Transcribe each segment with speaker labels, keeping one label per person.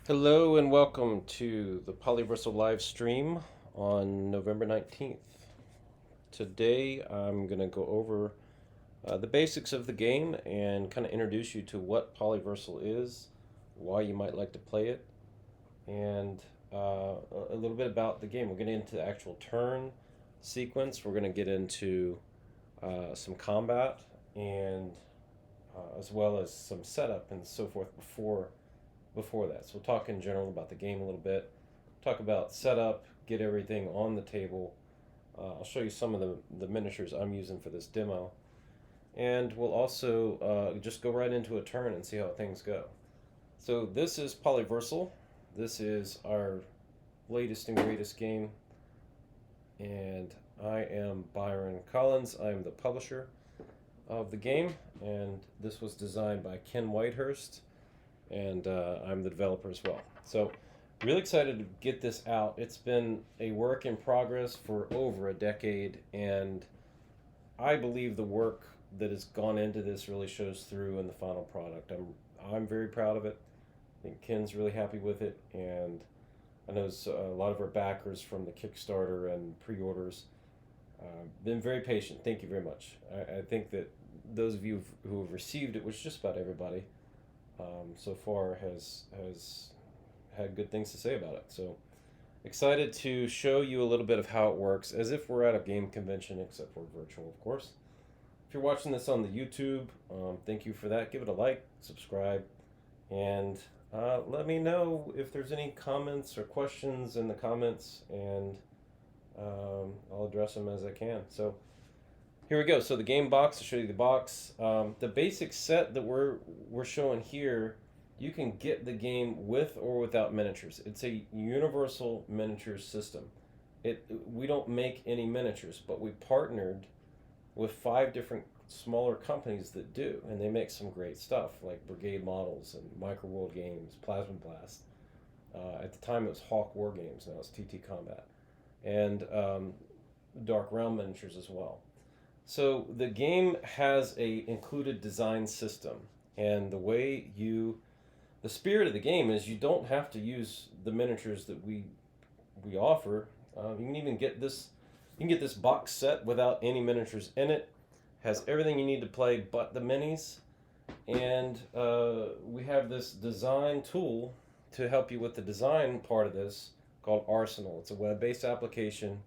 Speaker 1: Hello and welcome to the Polyversal live stream on November 19th. Today I'm going to go over the basics of the game and kind of introduce you to what Polyversal is, why you might like to play it, and a little bit about the game. We're getting into the actual turn sequence. We're going to get into some combat and as well as some setup and so forth before that. So we'll talk in general about the game a little bit, talk about setup, get everything on the table. I'll show you some of the miniatures I'm using for this demo. And we'll also just go right into a turn and see how things go. So this is Polyversal. This is our latest and greatest game. And I am Byron Collins. I'm the publisher of the game. And this was designed by Ken Whitehurst, and I'm the developer as well. So, really excited to get this out. It's been a work in progress for over a decade, and I believe the work that has gone into this really shows through in the final product. I'm very proud of it. I think Ken's really happy with it, and I know a lot of our backers from the Kickstarter and pre-orders been very patient. Thank you very much. I think that those of you who have received it, which is just about everybody, so far has had good things to say about it. So excited to show you a little bit of how it works, as if we're at a game convention, except for virtual, of course. If you're watching this on the YouTube, thank you for that. Give it a like, subscribe, and let me know if there's any comments or questions in the comments, and I'll address them as I can. So here we go. So the game box, I'll show you the box. The basic set that we're showing here, you can get the game with or without miniatures. It's a universal miniatures system. We don't make any miniatures, but we partnered with 5 different smaller companies that do, and they make some great stuff like Brigade Models and Micro World Games, Plasma Blast. At the time, it was Hawk Wargames. Now it's TT Combat, and Dark Realm Miniatures as well. So the game has a included design system, and the spirit of the game is you don't have to use the miniatures that we offer. You can even get this. You can get this box set without any miniatures in it. Has everything you need to play but the minis, and we have this design tool to help you with the design part of this called Arsenal. It's a web-based application.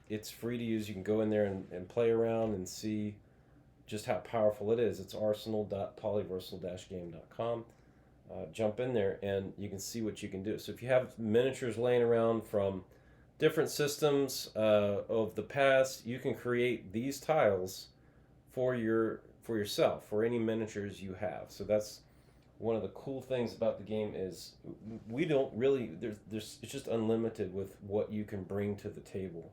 Speaker 1: It's free to use. You can go in there and play around and see just how powerful it is. It's arsenal.polyversal-game.com. Jump in there and you can see what you can do. So if you have miniatures laying around from different systems of the past, you can create these tiles for yourself, for any miniatures you have. So that's one of the cool things about the game is we don't really there's it's just unlimited with what you can bring to the table,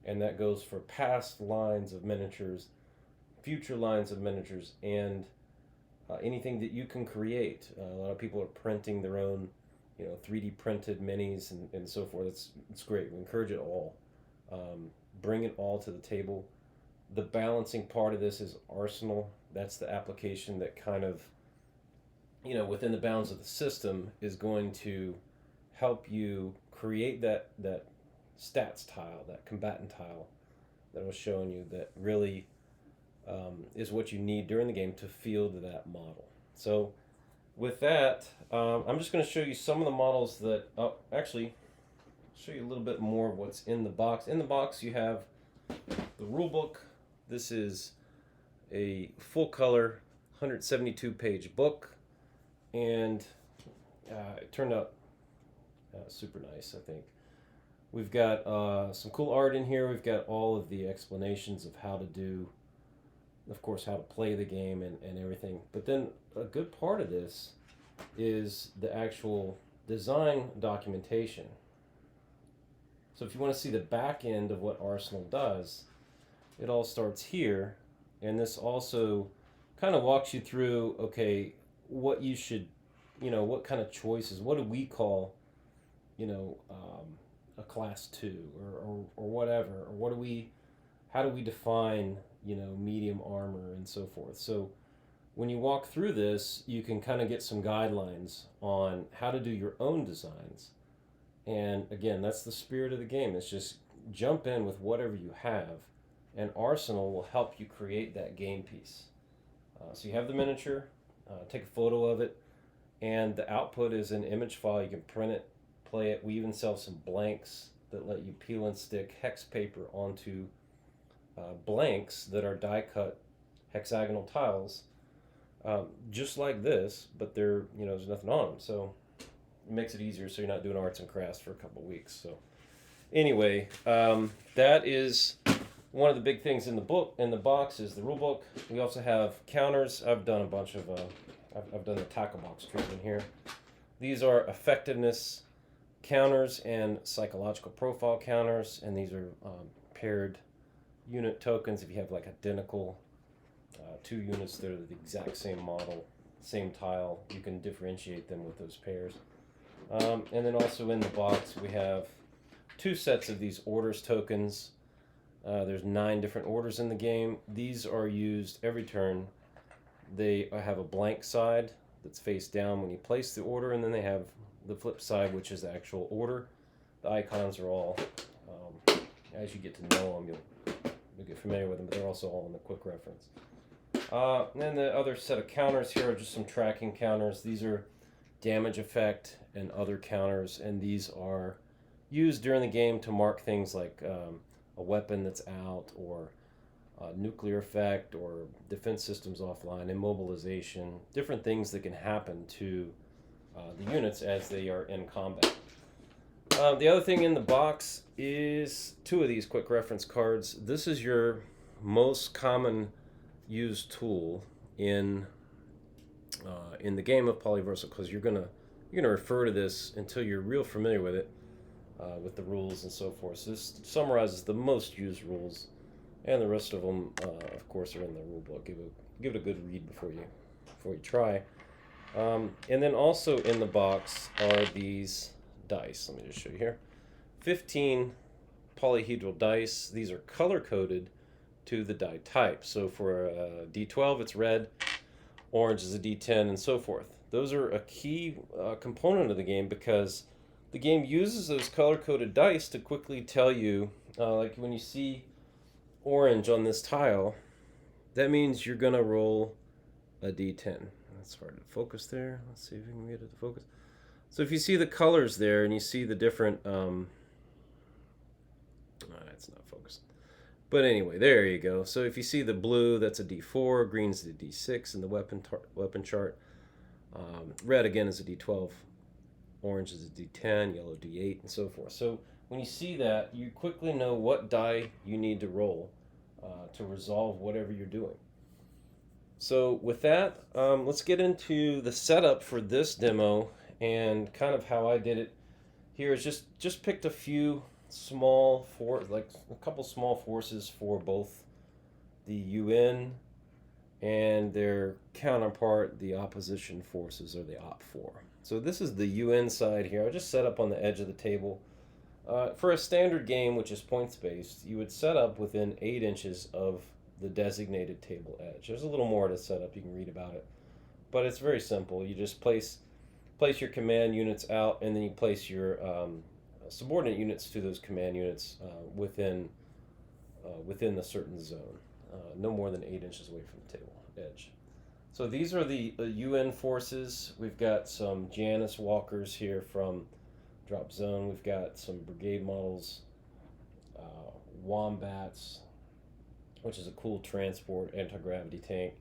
Speaker 1: and that goes for past lines of miniatures, future lines of miniatures, and anything that you can create. A lot of people are printing their own, 3D printed minis and so forth. It's great. We encourage it all. Bring it all to the table. The balancing part of this is Arsenal. That's the application that kind of, within the bounds of the system, is going to help you create that stats tile, that combatant tile that I was showing you, that really is what you need during the game to field that model. So with that, I'm just going to show you some of the models that, actually, show you a little bit more of what's in the box. In the box you have the rule book. This is a full color 172 page book, and it turned out super nice, I think. We've got some cool art in here. We've got all of the explanations of how to do, of course, how to play the game and everything. But then a good part of this is the actual design documentation. So if you want to see the back end of what Arsenal does, it all starts here, and this also kind of walks you through, okay, what you should, what kind of choices, what do we call, a class 2 or whatever, or how do we define, medium armor and so forth. So when you walk through this, you can kind of get some guidelines on how to do your own designs. And again, that's the spirit of the game. It's just jump in with whatever you have, and Arsenal will help you create that game piece. So you have the miniature, take a photo of it, and the output is an image file. You can print it, play it. We even sell some blanks that let you peel and stick hex paper onto blanks that are die cut hexagonal tiles, just like this, but they're, there's nothing on them, so it makes it easier, so you're not doing arts and crafts for a couple of weeks. So anyway, that is one of the big things in the book. In the box is the rule book. We also have counters. I've done a bunch of I've done the tackle box treatment here. These are effectiveness counters and psychological profile counters, and these are paired unit tokens. If you have like identical two units that are the exact same model, same tile, you can differentiate them with those pairs. And then also in the box we have 2 sets of these orders tokens. There's 9 different orders in the game. These are used every turn. They have a blank side that's face down when you place the order, and then they have the flip side, which is the actual order. The icons are all, as you get to know them, you'll get familiar with them, but they're also all in the quick reference. And then the other set of counters here are just some tracking counters. These are damage effect and other counters, and these are used during the game to mark things like a weapon that's out, or nuclear effect, or defense systems offline, immobilization, different things that can happen to the units as they are in combat. The other thing in the box is 2 of these quick reference cards. This is your most common used tool in the game of Polyversal, because you're gonna refer to this until you're real familiar with it, with the rules and so forth. So this summarizes the most used rules, and the rest of them, of course, are in the rule book. Give it a good read before you try. And then also in the box are these dice. Let me just show you here. 15 polyhedral dice. These are color coded to the die type. So for D12 it's red, orange is a D10, and so forth. Those are a key component of the game, because the game uses those color coded dice to quickly tell you, like when you see orange on this tile, that means you're gonna roll a D10. That's hard to focus there. Let's see if we can get it to focus. So if you see the colors there and you see the different it's not focused. But anyway, there you go. So if you see the blue, that's a D4, green's a D6 in the weapon chart. Red again is a D12, orange is a D10, yellow D8, and so forth. So when you see that, you quickly know what die you need to roll to resolve whatever you're doing. So with that, let's get into the setup for this demo, and kind of how I did it here is just picked a few a couple small forces for both the UN and their counterpart, the opposition forces, or the Op4. So this is the UN side here. I just set up on the edge of the table. For a standard game, which is points-based, you would set up within 8 inches of the designated table edge. There's a little more to set up. You can read about it. But it's very simple. You just place your command units out, and then you place your subordinate units to those command units within the certain zone, no more than 8 inches away from the table edge. So these are the UN forces. We've got some Janus walkers here from Drop Zone. We've got some brigade models, Wombats, which is a cool transport anti-gravity tank.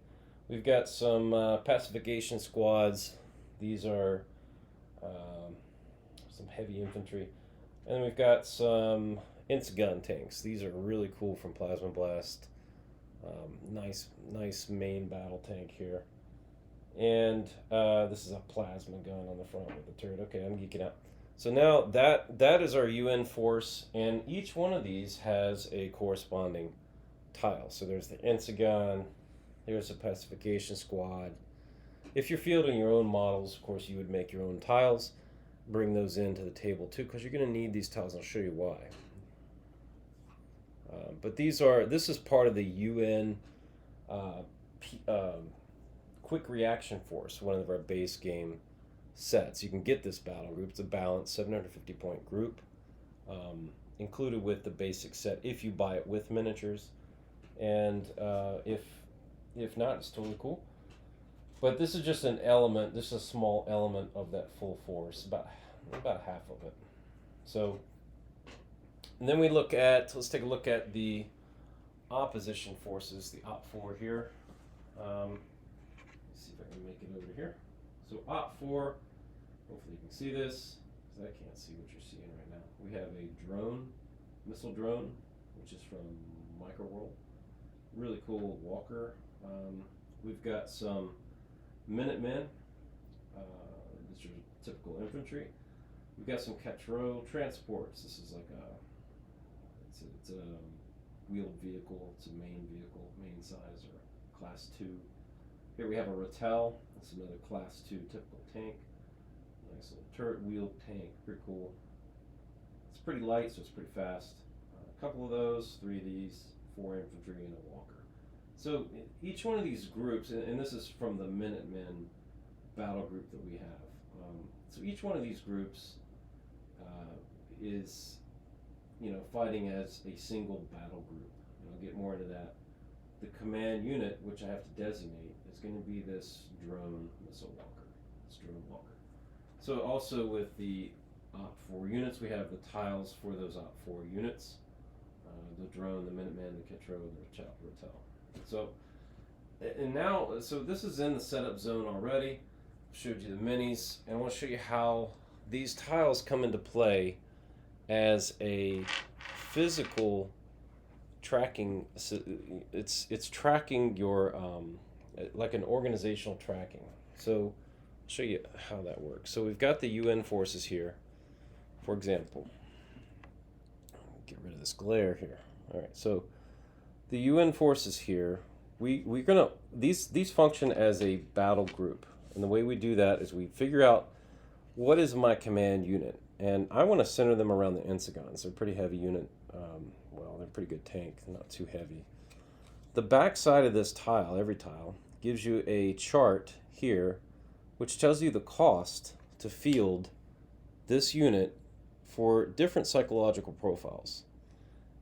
Speaker 1: We've got some pacification squads. These are some heavy infantry. And then we've got some gun tanks. These are really cool from Plasma Blast. Nice main battle tank here. And this is a plasma gun on the front with the turret. Okay, I'm geeking out. So now that is our UN force, and each one of these has a corresponding tile. So there's the Ensigan, there's a pacification squad. If you're fielding your own models, of course, you would make your own tiles. Bring those into the table too, because you're going to need these tiles. I'll show you why. But this is part of the UN quick reaction force, one of our base game sets. You can get this battle group. It's a balanced 750 point group, included with the basic set if you buy it with miniatures, and if not, it's totally cool. But this is just an element. This is a small element of that full force, about half of it. So, and then let's take a look at the opposition forces, the Op 4 here. Let's see if I can make it over to here. So Op 4, hopefully you can see this, because I can't see what you're seeing right now. We have a drone, missile drone, which is from Microworld. Really cool walker. We've got some Minutemen. These are typical infantry. We've got some Quattro transports. This is like it's a wheeled vehicle. It's a main vehicle, main size, or class 2. Here we have a Ratel. That's another class 2 typical tank. Nice little turret wheeled tank, pretty cool. It's pretty light, so it's pretty fast. A couple of those, 3 of these, 4 infantry, and a walker. So each one of these groups, and this is from the Minutemen battle group that we have. So each one of these groups is, fighting as a single battle group. And I'll get more into that. The command unit, which I have to designate, is going to be this drone missile walker, this drone walker. So also with the Op 4 units, we have the tiles for those Op 4 units. The drone, the Minuteman, the Quattro, and the Ratel. So, and now, so this is in the setup zone already. Showed you the minis, and I want to show you how these tiles come into play as a physical tracking. It's tracking your like an organizational tracking. So I'll show you how that works. So we've got the UN forces here, for example. Get rid of this glare here. All right, so the UN forces here, we're gonna these function as a battle group, and the way we do that is we figure out what is my command unit, and I want to center them around the Incigons. They're a pretty heavy unit. Well, they're a pretty good tank. They're not too heavy. The back side of this tile, every tile, gives you a chart here, which tells you the cost to field this unit for different psychological profiles.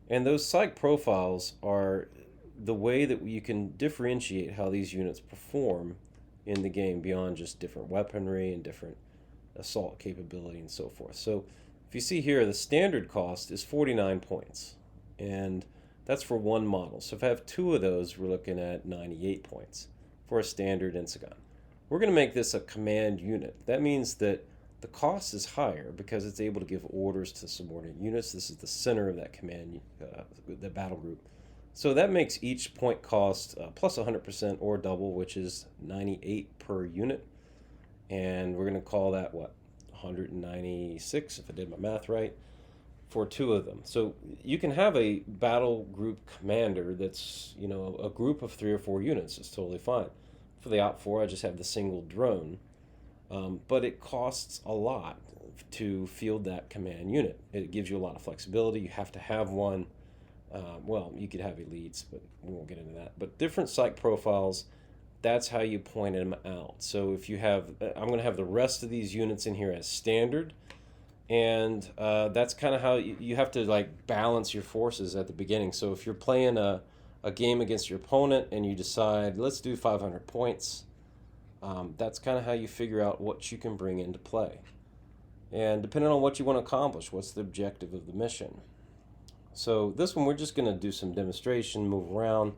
Speaker 1: And those psych profiles are the way that you can differentiate how these units perform in the game beyond just different weaponry and different assault capability and so forth. So if you see here, the standard cost is 49 points, and that's for one model. So if I have 2 of those, we're looking at 98 points for a standard Insigon. We're going to make this a command unit. That means that the cost is higher because it's able to give orders to subordinate units. This is the center of that command, the battle group. So that makes each point cost plus 100% or double, which is 98 per unit. And we're going to call that, what, 196, if I did my math right, for 2 of them. So you can have a battle group commander that's, a group of 3 or 4 units. It's totally fine. For the Op 4, I just have the single drone. But it costs a lot to field that command unit. It gives you a lot of flexibility. You have to have one. Well, you could have elites, but we won't get into that. But different psych profiles, that's how you point them out. So if you have, I'm going to have the rest of these units in here as standard, and that's kind of how you have to balance your forces at the beginning. So if you're playing a game against your opponent and you decide, let's do 500 points, that's kind of how you figure out what you can bring into play. And depending on what you want to accomplish, what's the objective of the mission. So this one, we're just going to do some demonstration, move around.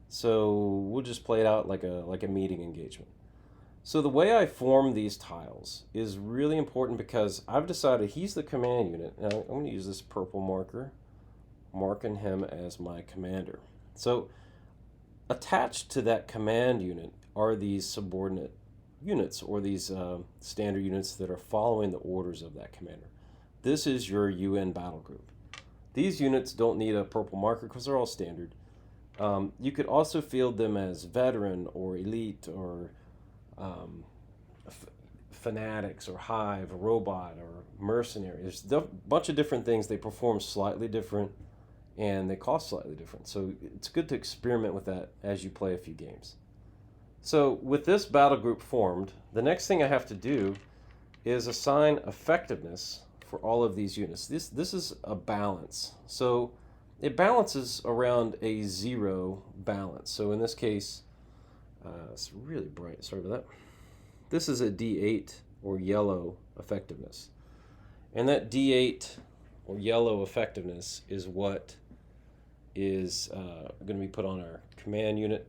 Speaker 1: So we'll just play it out like a meeting engagement. So the way I form these tiles is really important because I've decided he's the command unit. Now I'm going to use this purple marker, marking him as my commander. So attached to that command unit are these subordinate units, or these standard units that are following the orders of that commander. This is your UN battle group. These units don't need a purple marker because they're all standard. You could also field them as veteran or elite or fanatics or hive or robot or mercenary. There's a bunch of different things. They perform slightly different and they cost slightly different. So it's good to experiment with that as you play a few games. So with this battle group formed, the next thing I have to do is assign effectiveness for all of these units. This is a balance. So it balances around a 0 balance. So in this case, it's really bright, sorry about that. This is a D8 or yellow effectiveness. And that D8 or yellow effectiveness is what is going to be put on our command unit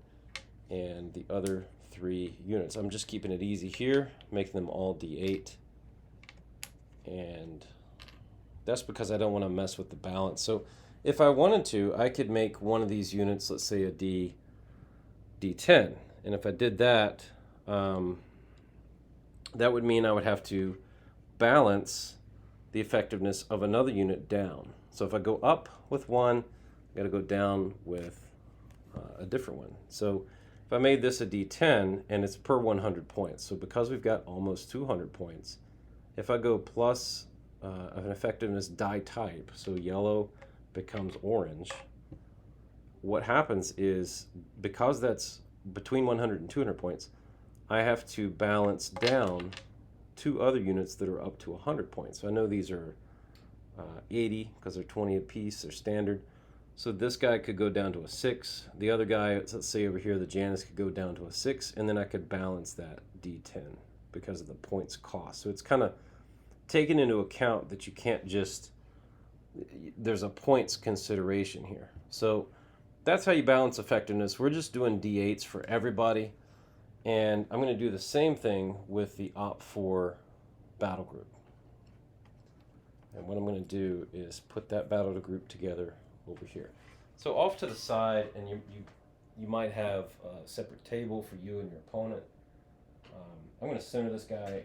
Speaker 1: and the other 3 units. I'm just keeping it easy here, making them all D8. And that's because I don't want to mess with the balance. So if I wanted to, I could make one of these units, let's say a D10. And if I did that, that would mean I would have to balance the effectiveness of another unit down. So if I go up with one, I got to go down with a different one. So if I made this a D10 and it's per 100 points, so because we've got almost 200 points, if I go plus an effectiveness die type, so yellow becomes orange, what happens is, because that's between 100 and 200 points, I have to balance down 2 other units that are up to 100 points. So I know these are 80 because they're 20 apiece, they're standard. So this guy could go down to a 6. The other guy, let's say over here, the Janus, could go down to a 6, and then I could balance that D10 because of the points cost. So it's kind of taken into account that you can't just, there's a points consideration here. So that's how you balance effectiveness. We're just doing D8s for everybody. And I'm going to do the same thing with the Op4 battle group. And what I'm going to do is put that battle group together over here. So off to the side, and you might have a separate table for you and your opponent. I'm going to center this guy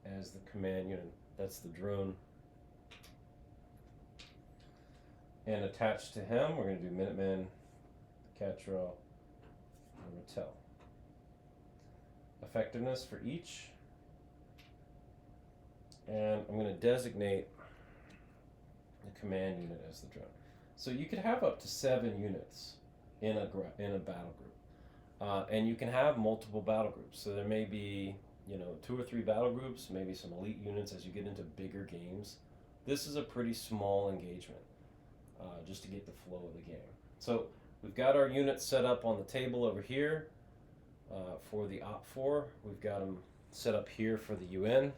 Speaker 1: as the command unit. That's the drone. And attached to him, we're going to do Minutemen, Catrell, and Rattel. Effectiveness for each. And I'm going to designate the command unit as the drone. So you could have up to 7 units in a battle group. And you can have multiple battle groups. So there may be, 2 or 3 battle groups, maybe some elite units as you get into bigger games. This is a pretty small engagement, just to get the flow of the game. So we've got our units set up on the table over here for the Op4. We've got them set up here for the UN.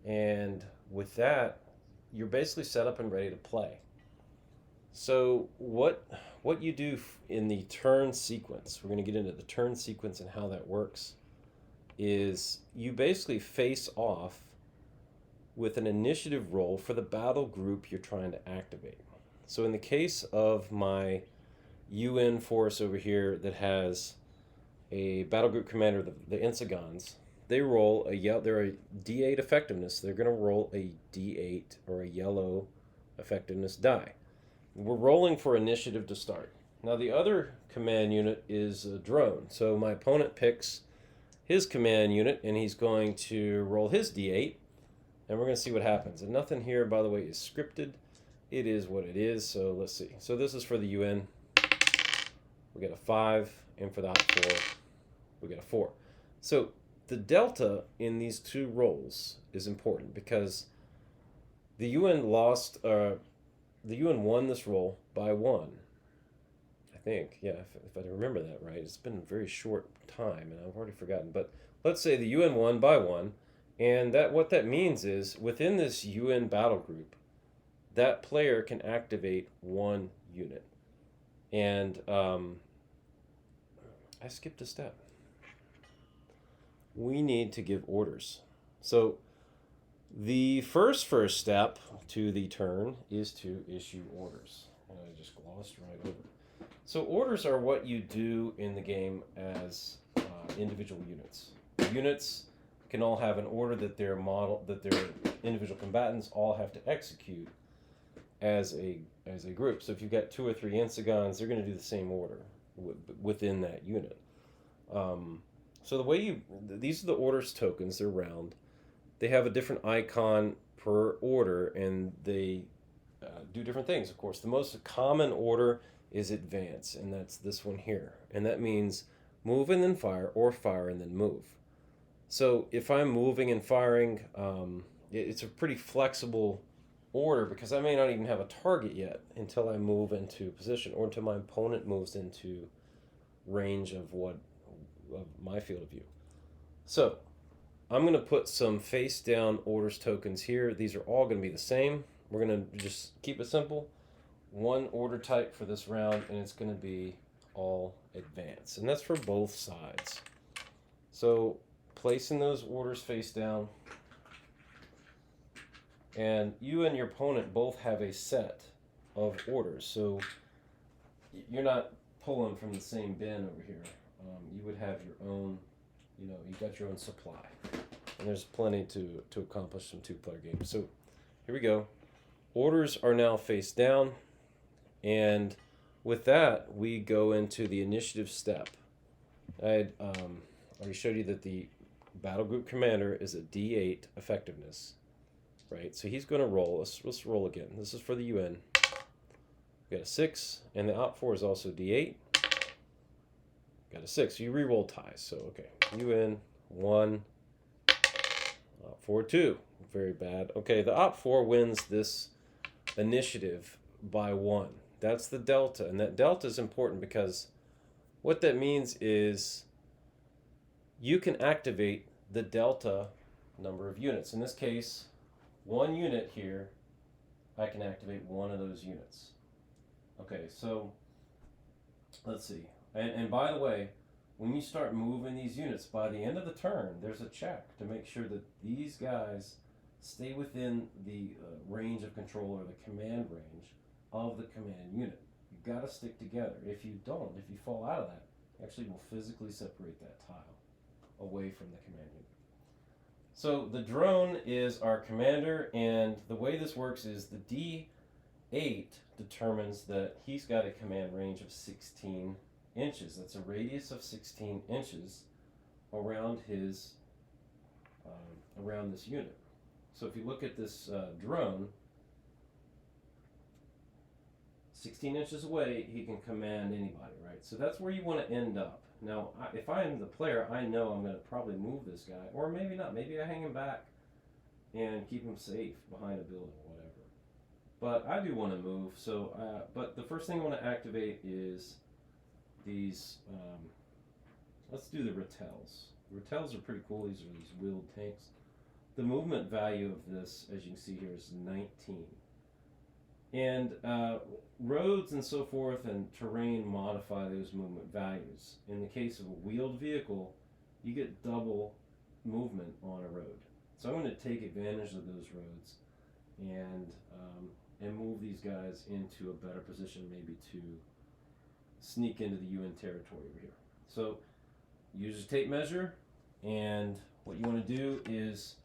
Speaker 1: And with that, you're basically set up and ready to play. So what you do in the turn sequence, we're going to get into the turn sequence and how that works, is you basically face off with an initiative roll for the battle group you're trying to activate. So in the case of my UN force over here that has a battle group commander, the Insegons, they roll they're a D8 effectiveness. They're going to roll a D8 or a yellow effectiveness die. We're rolling for initiative to start. Now the other command unit is a drone. So my opponent picks his command unit and he's going to roll his D8 and we're going to see what happens. And nothing here, by the way, is scripted. It is what it is. So let's see. So this is for the UN. We get a 5, and for the Op4, we get a 4. So the delta in these 2 rolls is important because the UN won this roll by 1. I think, yeah, if I remember that right. It's been a very short time, and I've already forgotten. But let's say the UN won by 1, and what that means is within this UN battle group, that player can activate 1 unit. And I skipped a step. We need to give orders. So the first step to the turn is to issue orders. And I just glossed right over it. So orders are what you do in the game as individual units. Units can all have an order that their individual combatants all have to execute as a group. So if you've got 2 or 3 Insegons, they're going to do the same order within that unit. So the way these are the orders tokens. They're round. They have a different icon per order, and they do different things. Of course, the most common order is advance, and that's this one here. And that means move and then fire, or fire and then move. So if I'm moving and firing, it's a pretty flexible order because I may not even have a target yet until I move into position or until my opponent moves into range of my field of view. So I'm going to put some face down orders tokens here. These are all going to be the same. We're going to just keep it simple. One order type for this round, and it's going to be all advance. And that's for both sides. So placing those orders face down. And you and your opponent both have a set of orders. So you're not pulling from the same bin over here. You would have your own, you got your own supply. And there's plenty to accomplish some two-player games. So here we go. Orders are now face down. And with that, we go into the initiative step. I already showed you that the battle group commander is a D8 effectiveness. Right, so he's going to roll. Let's roll again. This is for the UN. We got a 6, and the Op4 is also D8. Got a 6. So you re-roll ties. So okay, UN 1, Op4 2. Very bad. Okay, the Op4 wins this initiative by 1. That's the delta, and that delta is important because what that means is you can activate the delta number of units. In this case, 1 unit here, I can activate one of those units. Okay, so let's see. And by the way, when you start moving these units, by the end of the turn, there's a check to make sure that these guys stay within the range of control or the command range of the command unit. You've got to stick together. If you don't, if you fall out of that, actually will physically separate that tile away from the command unit. So the drone is our commander, and the way this works is the D8 determines that he's got a command range of 16 inches. That's a radius of 16 inches around his around this unit. So if you look at this drone, 16 inches away, he can command anybody, right? So that's where you want to end up. Now, if I am the player, I know I'm going to probably move this guy, or maybe not. Maybe I hang him back and keep him safe behind a building or whatever. But I do want to move, so, but the first thing I want to activate is these, let's do the Rattels. The Rattels are pretty cool. These are these wheeled tanks. The movement value of this, as you can see here, is 19. And roads and so forth and terrain modify those movement values. In the case of a wheeled vehicle, you get double movement on a road. So I'm going to take advantage of those roads and move these guys into a better position, maybe to sneak into the UN territory over here. So use a tape measure, and what you want to do is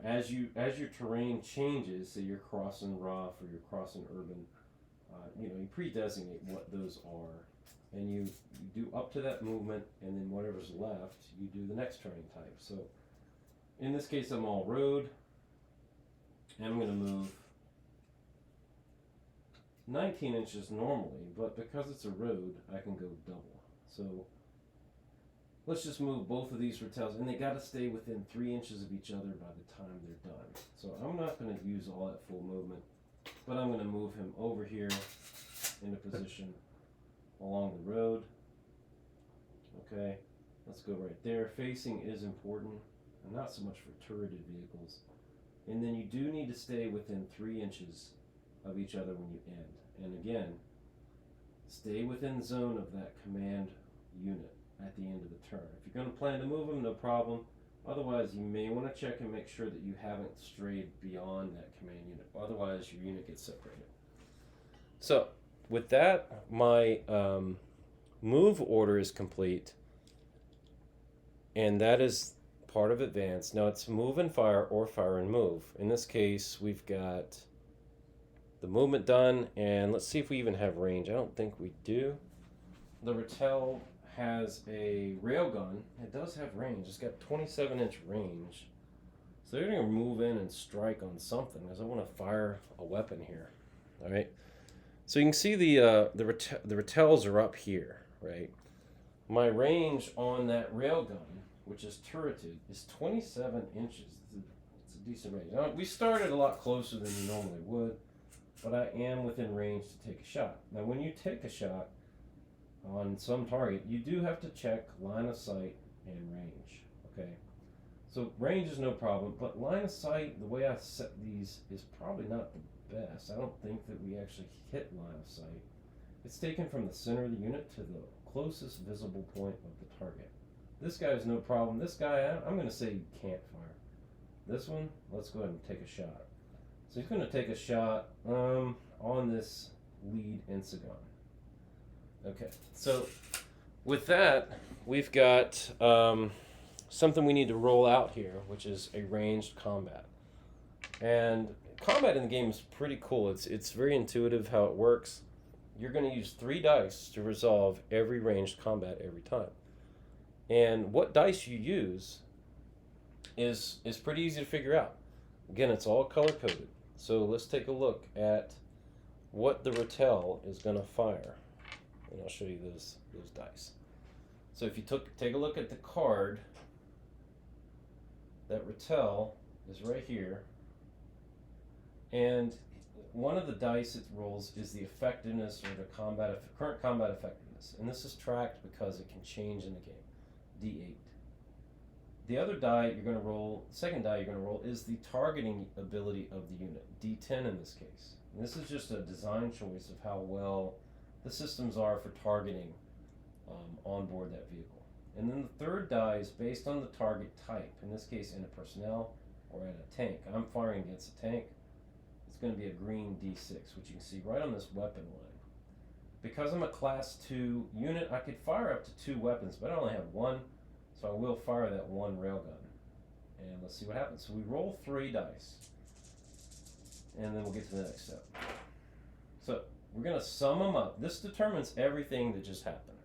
Speaker 1: as your terrain changes, say you're crossing rough or you're crossing urban, you pre-designate what those are, and you do up to that movement, and then whatever's left, you do the next terrain type. So in this case, I'm all road, and I'm going to move 19 inches normally, but because it's a road, I can go double. So let's just move both of these Rattels, and they got to stay within 3 inches of each other by the time they're done. So I'm not going to use all that full movement, but I'm going to move him over here into position along the road. Okay, let's go right there. Facing is important, and not so much for turreted vehicles. And then you do need to stay within 3 inches of each other when you end. And again, stay within zone of that command unit at the end of the turn. If you're going to plan to move them, no problem. Otherwise, you may want to check and make sure that you haven't strayed beyond that command unit. Otherwise, your unit gets separated. So, with that, my move order is complete. And that is part of advance. Now, it's move and fire or fire and move. In this case, we've got the movement done. And let's see if we even have range. I don't think we do. The Rattel has a railgun. It does have range. It's got 27-inch range. So they're going to move in and strike on something, because I want to fire a weapon here. All right. So you can see the Rattels are up here. right? My range on that railgun, which is turreted, is 27 inches. It's a decent range. Now, we started a lot closer than you normally would, but I am within range to take a shot. Now, when you take a shot on some target, you do have to check line of sight and range, okay? So range is no problem, but line of sight, the way I set these is probably not the best. I don't think that we actually hit line of sight. It's taken from the center of the unit to the closest visible point of the target. This guy is no problem. This guy, I'm going to say you can't fire. This one, let's go ahead and take a shot. So he's going to take a shot on this lead Ensigon. Okay, so with that, we've got something we need to roll out here, which is a ranged combat. And combat in the game is pretty cool. It's very intuitive how it works. You're going to use 3 dice to resolve every ranged combat every time. And what dice you use is pretty easy to figure out. Again, it's all color-coded. So let's take a look at what the Rattel is going to fire. And I'll show you those dice. So if you take a look at the card, that Rattel is right here. And one of the dice it rolls is the effectiveness or the current combat effectiveness. And this is tracked because it can change in the game. D8. The other die you're going to roll, the second die you're going to roll, is the targeting ability of the unit. D10 in this case. And this is just a design choice of how well the systems are for targeting on board that vehicle. And then the third die is based on the target type. In this case, in a personnel or in a tank. I'm firing against a tank. It's going to be a green D6, which you can see right on this weapon line. Because I'm a class 2 unit, I could fire up to 2 weapons, but I only have 1, so I will fire that 1 railgun. And let's see what happens. So we roll 3 dice, and then we'll get to the next step. So we're going to sum them up. This determines everything that just happened,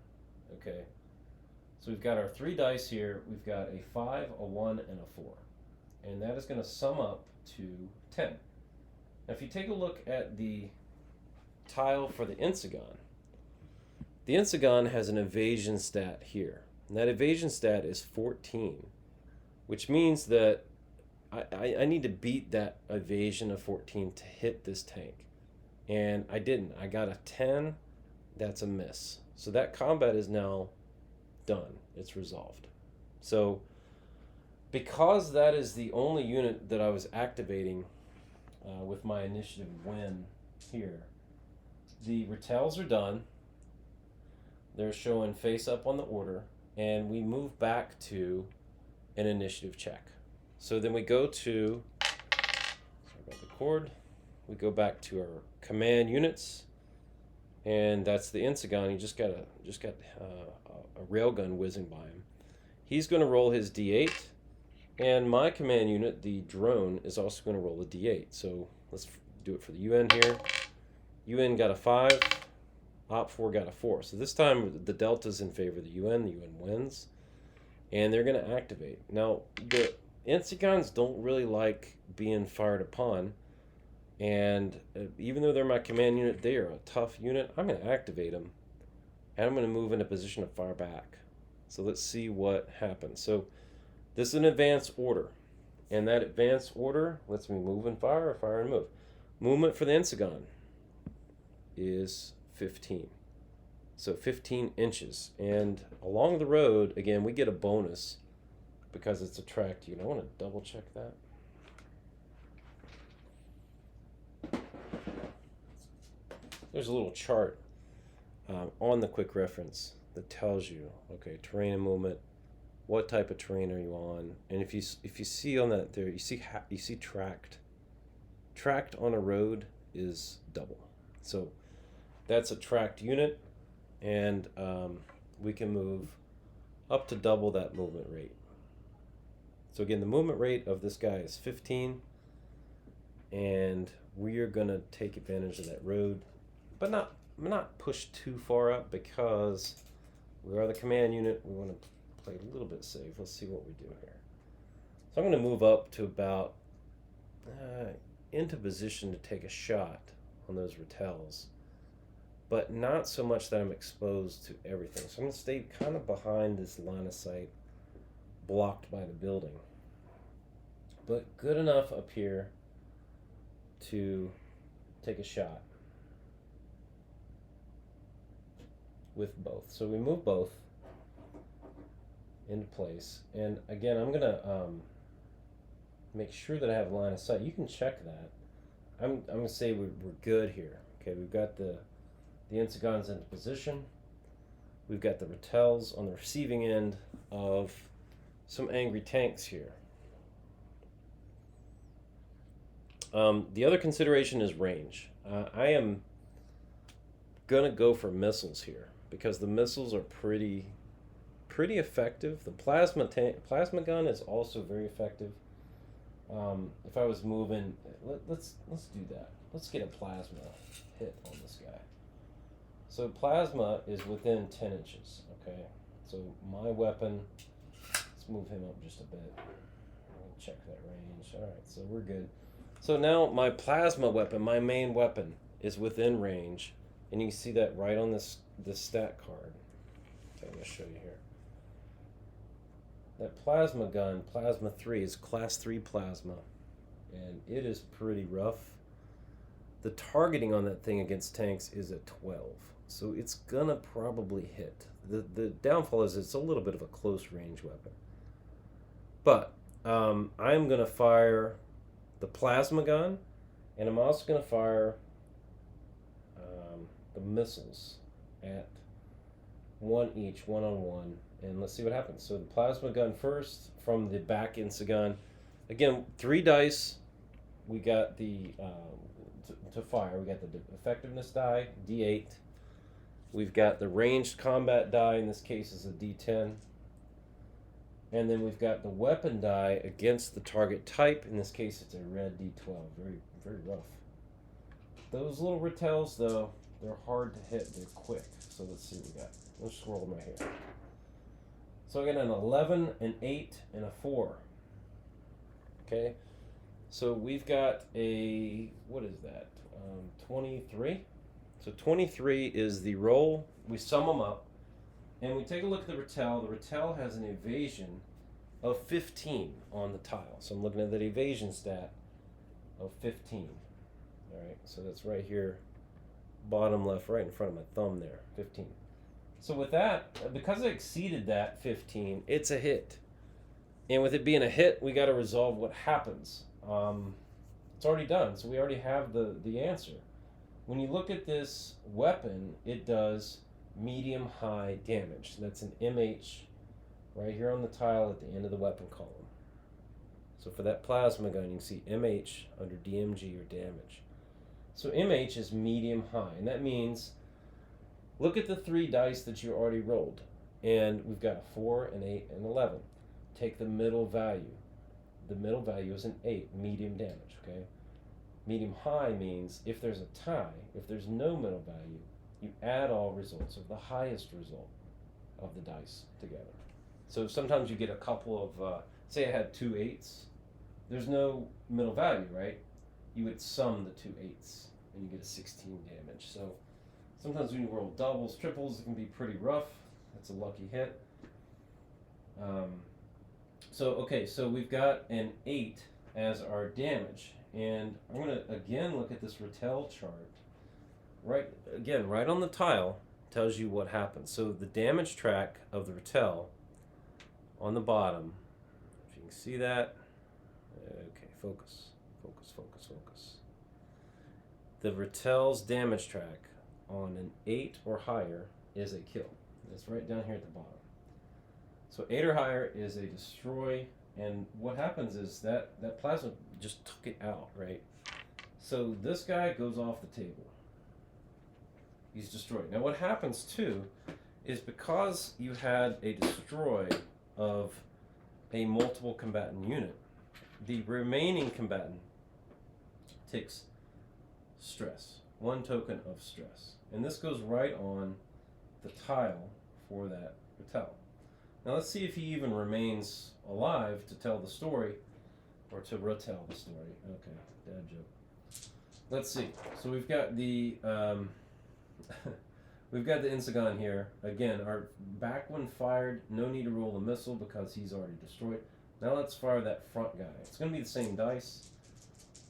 Speaker 1: okay? So we've got our 3 dice here. We've got a 5, a 1, and a 4. And that is going to sum up to 10. Now if you take a look at the tile for the Ensigon, the Ensigon has an evasion stat here. And that evasion stat is 14, which means that I need to beat that evasion of 14 to hit this tank. And I didn't. I got a 10. That's a miss. So that combat is now done. It's resolved. So because that is the only unit that I was activating with my initiative win here, the Rattels are done. They're showing face up on the order, and we move back to an initiative check. So then we go to, sorry about the cord, we go back to our command units, and that's the Ensigon. He just got a railgun whizzing by him. He's going to roll his D8, and my command unit, the drone, is also going to roll a D8. So let's do it for the UN here. UN got a 5. Op 4 got a 4. So this time the delta's in favor of the UN. The UN wins. And they're going to activate. Now, the Ensigons don't really like being fired upon. And even though they're my command unit, they are a tough unit. I'm going to activate them. And I'm going to move into position to fire back. So let's see what happens. So this is an advance order. And that advance order lets me move and fire, or fire and move. Movement for the Ensigon is 15. So 15 inches. And along the road, again, we get a bonus because it's a tracked unit. I want to double check that. There's a little chart on the quick reference that tells you, okay, terrain and movement, what type of terrain are you on, and if you see on that there, you see tracked. Tracked on a road is double. So that's a tracked unit, and we can move up to double that movement rate. So again, the movement rate of this guy is 15, and we are going to take advantage of that road, but not push too far up because we are the command unit. We want to play a little bit safe. Let's see what we do here. So I'm going to move up to about into position to take a shot on those Rattels. but not so much that I'm exposed to everything. So I'm going to stay kind of behind this line of sight, blocked by the building, but good enough up here to take a shot with both. So we move both into place, and again I'm gonna make sure that I have line of sight. You can check that. I'm gonna say we're good here. Okay, we've got the Insegons into position. We've got the Rattels on the receiving end of some angry tanks here. The other consideration is range. I am gonna go for missiles here because the missiles are pretty effective. The plasma gun is also very effective. If I was moving, let's do that. Let's get a plasma hit on this guy. So plasma is within 10 inches. Okay, so my weapon. Let's move him up just a bit. Check that range. All right, so we're good. So now my plasma weapon, my main weapon, is within range, and you can see that right on this stat card. Okay, I'm going to show you here. That plasma gun, Plasma 3, is Class 3 plasma, and it is pretty rough. The targeting on that thing against tanks is at 12, so it's going to probably hit. The downfall is it's a little bit of a close range weapon. But I'm going to fire the plasma gun, and I'm also going to fire the missiles at one each, one-on-one, and let's see what happens. So the plasma gun first from the back Insegun. Again, 3 dice. We got the to fire. We got the effectiveness die, D8. We've got the ranged combat die. In this case, is a D10. And then we've got the weapon die against the target type. In this case, it's a red D12. Very, very rough. Those little Rattels, though, they're hard to hit. They're quick. So let's see what we got. Let's scroll them right here. So I got an 11, an 8, and a 4. Okay. So we've got a, what is that? 23. So 23 is the roll. We sum them up. And we take a look at the Rattel. The Rattel has an evasion of 15 on the tile. So I'm looking at that evasion stat of 15. All right, so that's right here, bottom left, right in front of my thumb there, 15. So with that, because I exceeded that 15, it's a hit. And with it being a hit, we got to resolve what happens. It's already done, so we already have the answer. When you look at this weapon, it does medium-high damage. That's an MH right here on the tile at the end of the weapon column. So for that plasma gun, you can see MH under DMG or damage. So MH is medium-high, and that means look at the 3 dice that you already rolled, and we've got a 4, an 8, and 11. Take the middle value. The middle value is an 8, medium damage, okay? Medium-high means if there's a tie, if there's no middle value, you add all results of the highest result of the dice together. So sometimes you get a couple of, say I had 2 8s. There's no middle value, right? You would sum the 2 8s, and you get a 16 damage. So sometimes when you roll doubles, triples, it can be pretty rough. That's a lucky hit. So we've got an 8 as our damage. And I'm going to, again, look at this Rattel chart. Right on the tile tells you what happens. So the damage track of the Rattel on the bottom, if you can see that, okay, focus. The Rattel's damage track on an 8 or higher is a kill. That's right down here at the bottom. So 8 or higher is a destroy, and what happens is that plasma just took it out, right? So this guy goes off the table. He's destroyed. Now what happens too is because you had a destroy of a multiple combatant unit, the remaining combatant takes stress, 1 token of stress. And this goes right on the tile for that Rattel. Now let's see if he even remains alive to tell the story, or to retell the story. Okay, dad joke. Let's see. So we've got the we've got the Insagon here. Again, our back one fired, no need to roll the missile because he's already destroyed. Now let's fire that front guy. It's going to be the same dice.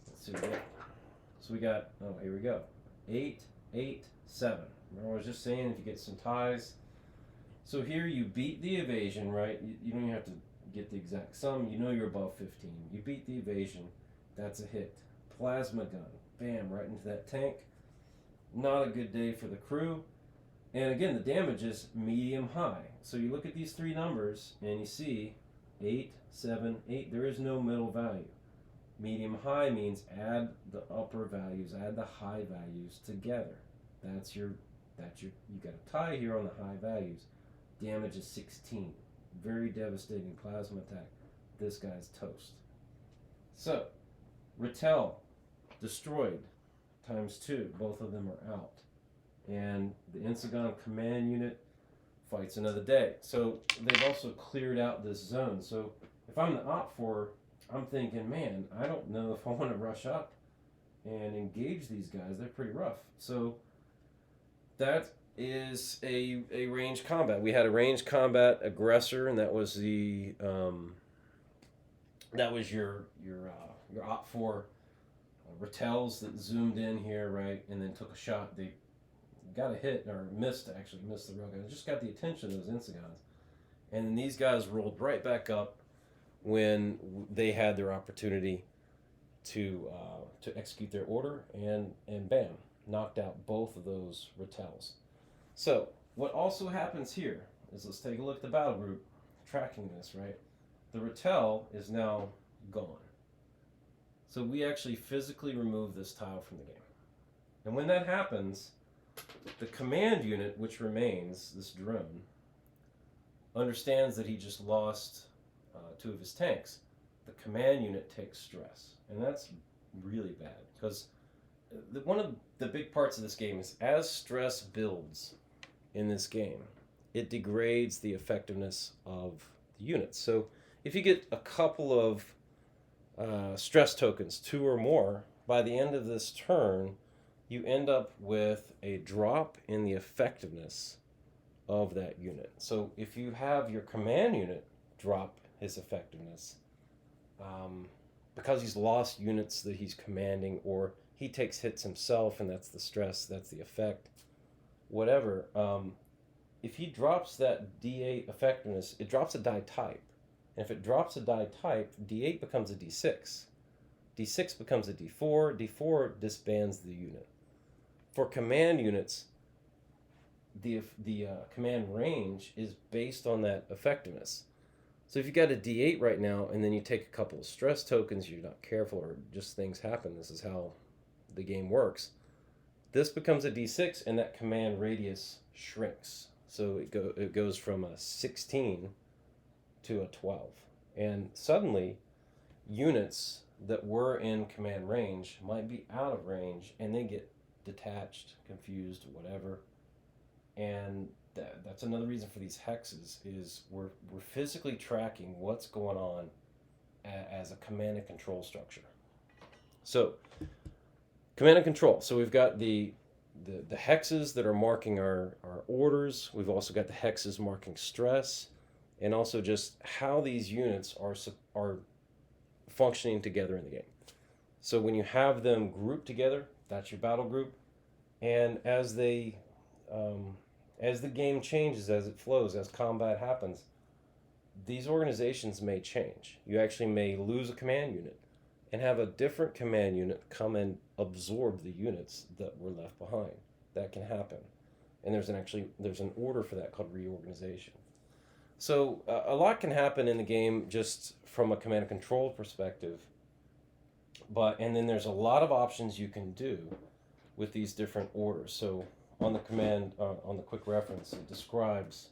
Speaker 1: Let's see what we get. So we got, oh, here we go. 8, 8, 7. Remember I was just saying if you get some ties. So here you beat the evasion, right? You don't even have to get the exact sum. You know you're above 15. You beat the evasion. That's a hit. Plasma gun. Bam, right into that tank. Not a good day for the crew. And again, the damage is medium high. So you look at these three numbers and you see 8, 7, 8. There is no middle value. Medium high means add the upper values, add the high values together. You got a tie here on the high values. Damage is 16. Very devastating plasma attack. This guy's toast. So, Rattel, destroyed, ×2. Both of them are out. And the Insagon command unit fights another day. So, they've also cleared out this zone. So, if I'm the Op4, I'm thinking, man, I don't know if I want to rush up and engage these guys. They're pretty rough. So, that is a ranged combat. We had a ranged combat aggressor, and that was the your Op4 Rattels that zoomed in here, right, and then took a shot. They got a hit, or missed the railgun. Just got the attention of those Insagons. And then these guys rolled right back up when they had their opportunity to execute their order, and bam, knocked out both of those Rattels. So, what also happens here is, let's take a look at the battle group, tracking this, right? The Rattel is now gone. So we actually physically remove this tile from the game. And when that happens, the command unit, which remains, this drone, understands that he just lost 2 of his tanks. The command unit takes stress. And that's really bad, because one of the big parts of this game is, as stress builds in this game, it degrades the effectiveness of the units. So if you get a couple of stress tokens, 2 or more, by the end of this turn, you end up with a drop in the effectiveness of that unit. So if you have your command unit drop his effectiveness, because he's lost units that he's commanding, or he takes hits himself, and that's the stress, that's the effect, whatever. If he drops that D8 effectiveness, it drops a die type. And if it drops a die type, D8 becomes a D6. D6 becomes a D4. D4 disbands the unit. For command units, the command range is based on that effectiveness. So if you got a D8 right now, and then you take a couple of stress tokens, you're not careful, or just things happen, this is how the game works, this becomes a D6, and that command radius shrinks. So it goes from a 16 to a 12. And suddenly, units that were in command range might be out of range, and they get detached, confused, whatever. And that's another reason for these hexes, is we're physically tracking what's going on as a command and control structure. So, command and control. So we've got the hexes that are marking our orders. We've also got the hexes marking stress, and also just how these units are functioning together in the game. So when you have them grouped together, that's your battle group. And as the game changes, as it flows, as combat happens, these organizations may change. You actually may lose a command unit and have a different command unit come and absorb the units that were left behind. That can happen. And there's an order for that called reorganization. So a lot can happen in the game just from a command and control perspective. And then there's a lot of options you can do with these different orders. So on the command, on the quick reference, it describes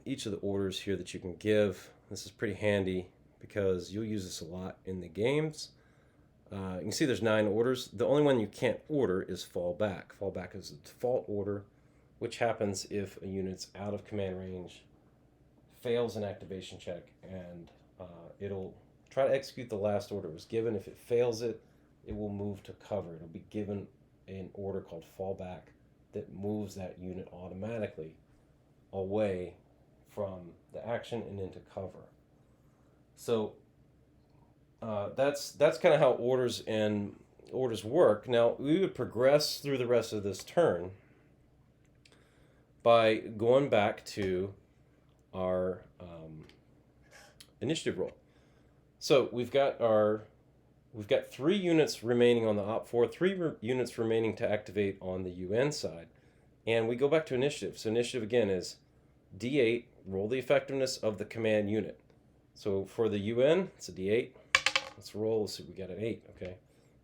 Speaker 1: each of the orders here that you can give. This is pretty handy because you'll use this a lot in the games. You can see there's 9 orders. The only one you can't order is fall back. Fall back is the default order, which happens if a unit's out of command range, fails an activation check, and it'll try to execute the last order it was given. If it fails it, it will move to cover. It'll be given an order called fallback that moves that unit automatically away from the action and into cover. So that's kind of how orders work. Now we would progress through the rest of this turn by going back to our initiative roll. So we've got 3 units remaining on the op 4, 3 units remaining to activate on the UN side, and we go back to initiative. So initiative again is D8, roll the effectiveness of the command unit. So for the UN, it's a D8. Let's roll. Let's see, we got an 8. Okay.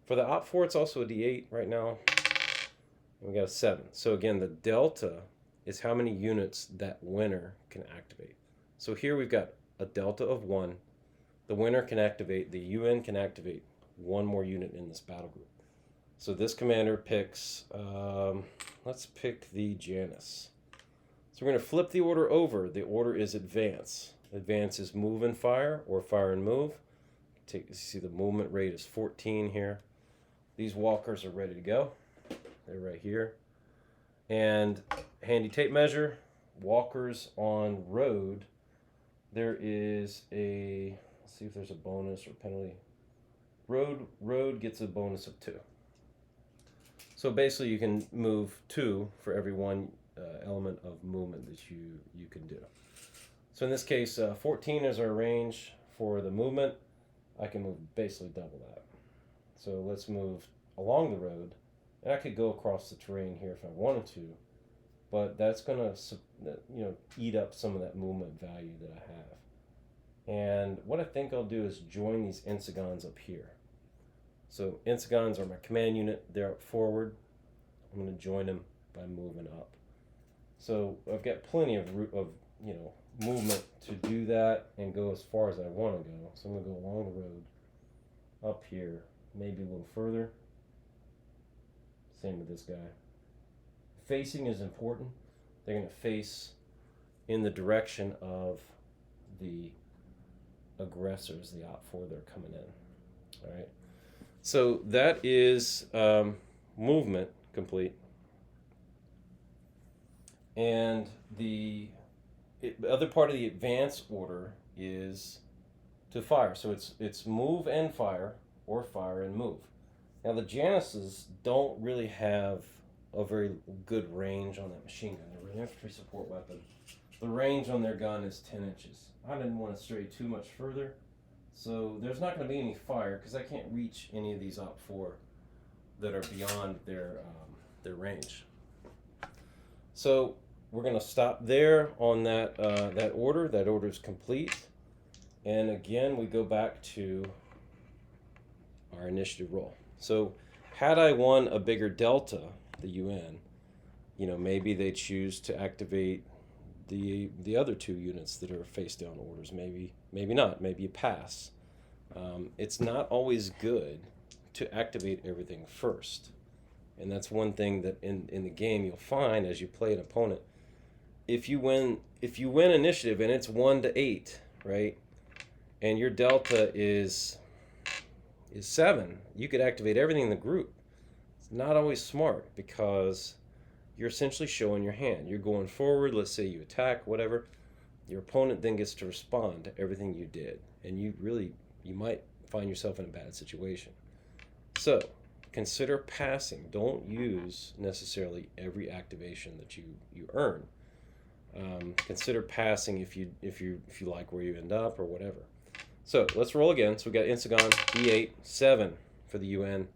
Speaker 1: For the op 4, it's also a D8 right now. We got a 7. So again, the delta is how many units that winner can activate. So here we've got a delta of 1. The winner can activate, the UN can activate 1 more unit in this battle group. So this commander picks, let's pick the Janus. So we're going to flip the order over. The order is advance. Advance is move and fire, or fire and move. See the movement rate is 14 here. These walkers are ready to go. They're right here. And handy tape measure, walkers on road. There is a, let's see if there's a bonus or penalty. Road gets a bonus of 2. So basically you can move 2 for every 1 element of movement that you can do. So in this case, 14 is our range for the movement. I can move basically double that. So let's move along the road. And I could go across the terrain here if I wanted to, but that's going to eat up some of that movement value that I have. And what I think I'll do is join these Insegons up here. So Insegons are my command unit. They're up forward. I'm going to join them by moving up. So I've got plenty of movement to do that and go as far as I want to go. So I'm going to go along the road up here, maybe a little further. Same with this guy. Facing is important. They're going to face in the direction of the aggressors, the op 4 that are coming in. All right. So that is movement complete. And the other part of the advance order is to fire. So it's move and fire, or fire and move. Now the Januses don't really have a very good range on that machine gun. They're an infantry support weapon. The range on their gun is 10 inches. I didn't want to stray too much further, so there's not going to be any fire because I can't reach any of these op 4 that are beyond their range. So we're going to stop there on that that order. That order is complete, and again we go back to our initiative roll. So had I won a bigger delta, the UN, maybe they choose to activate the other 2 units that are face down orders. Maybe not. Maybe you pass. It's not always good to activate everything first, and that's one thing that in the game you'll find as you play an opponent. If you win initiative and it's 1 to 8, right, and your delta is 7, you could activate everything in the group. It's not always smart because you're essentially showing your hand. You're going forward, let's say you attack, whatever. Your opponent then gets to respond to everything you did, and you might find yourself in a bad situation. So consider passing. Don't use necessarily every activation that you earn. Consider passing if you like where you end up or whatever. So let's roll again. So we got Insegon D8, 7 for the UN.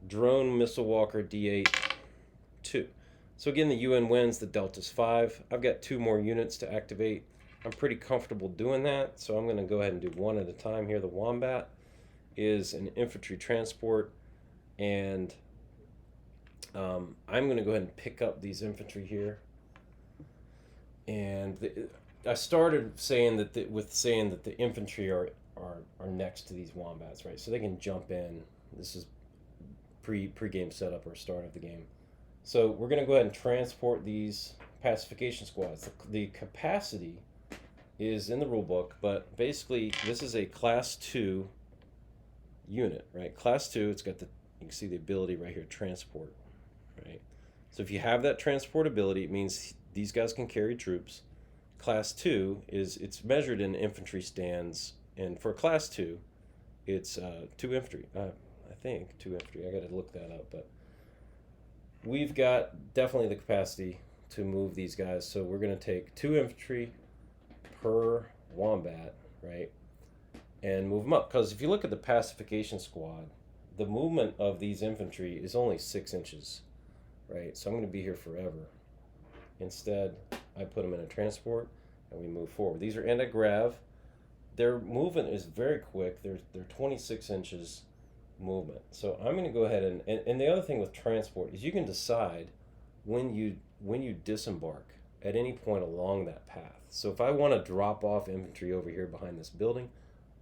Speaker 1: Drone Missile Walker D8, 2. So again, the UN wins. The delta's 5. I've got 2 more units to activate. I'm pretty comfortable doing that, so I'm going to go ahead and do one at a time here. The Wombat is an infantry transport, and I'm going to go ahead and pick up these infantry here. And I started saying that the infantry are next to these Wombats, right? So they can jump in. This is pre-game setup or start of the game. So we're going to go ahead and transport these pacification squads. The capacity is in the rule book, but basically this is a class 2 unit, right? Class 2, it's got you can see the ability right here, transport, right? So if you have that transportability, it means these guys can carry troops. Class 2 is it's measured in infantry stands, and for Class 2, it's 2 infantry. I think 2 infantry. I got to look that up, but we've got definitely the capacity to move these guys. So we're going to take 2 infantry per wombat, right, and move them up. Because if you look at the pacification squad, the movement of these infantry is only 6 inches, right? So I'm going to be here forever. Instead, I put them in a transport and we move forward. These are anti-grav. Their movement is very quick. They're 26 inches movement. So I'm going to go ahead and the other thing with transport is you can decide when you disembark at any point along that path. So if I want to drop off infantry over here behind this building,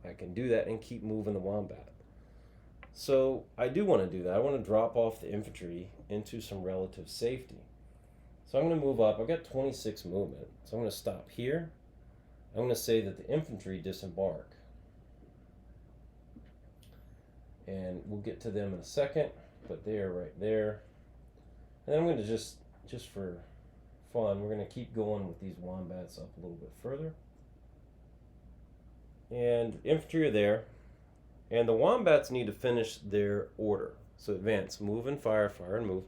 Speaker 1: I can do that and keep moving the wombat. So I do want to do that. I want to drop off the infantry into some relative safety. So I'm going to move up. I've got 26 movement. So I'm going to stop here. I'm going to say that the infantry disembark. And we'll get to them in a second, but they are right there. And then I'm going to just for fun, we're going to keep going with these wombats up a little bit further. And infantry are there. And the wombats need to finish their order. So advance, move and fire, fire and move.